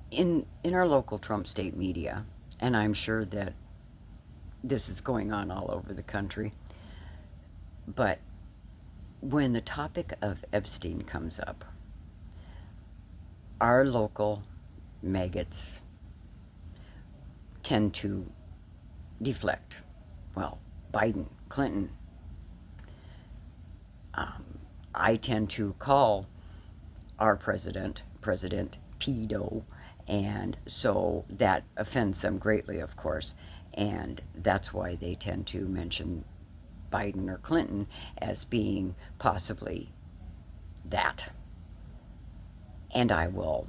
In our local Trump state media, and I'm sure that this is going on all over the country, but when the topic of Epstein comes up, our local maggots tend to deflect. Well, Biden, Clinton. I tend to call our President pedo, and so that offends them greatly, of course, and that's why they tend to mention Biden or Clinton as being possibly that. And I will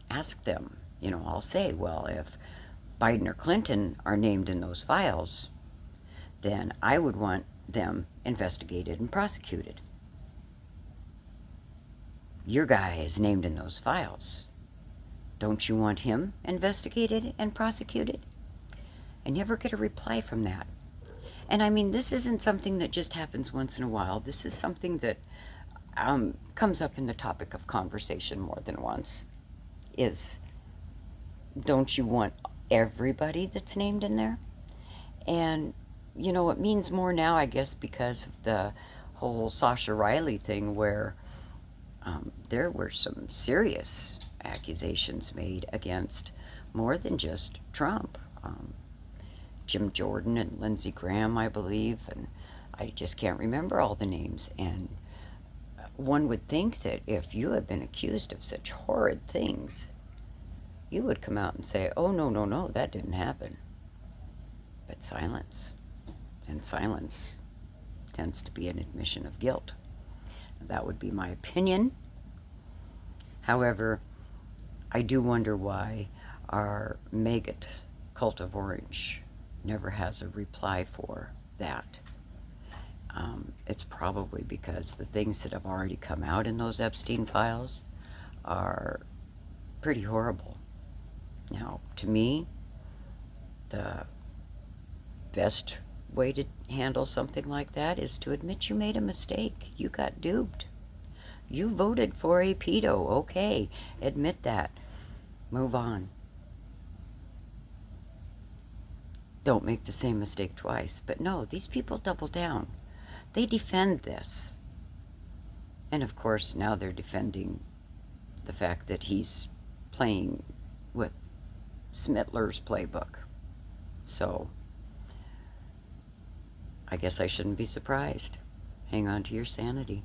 ask them, I'll say, well, if Biden or Clinton are named in those files, then I would want them investigated and prosecuted. Your guy is named in those files. Don't you want him investigated and prosecuted? I never get a reply from that. And I mean, this isn't something that just happens once in a while. This is something that comes up in the topic of conversation more than once. Is, don't you want everybody that's named in there? And, it means more now, I guess, because of the whole Sasha Riley thing where there were some serious accusations made against more than just Trump. Jim Jordan and Lindsey Graham, I believe, and I just can't remember all the names. And one would think that if you had been accused of such horrid things, you would come out and say, oh, no, no, no, that didn't happen. But silence, and silence tends to be an admission of guilt. That would be my opinion. However, I do wonder why our maggot cult of orange never has a reply for that. It's probably because the things that have already come out in those Epstein files are pretty horrible. Now, to me, the best way to handle something like that is to admit you made a mistake. You got duped. You voted for a pedo. Okay, admit that. Move on. Don't make the same mistake twice. But no, these people double down. They defend this. And of course, now they're defending the fact that he's playing with Smittler's playbook. So, I guess I shouldn't be surprised. Hang on to your sanity.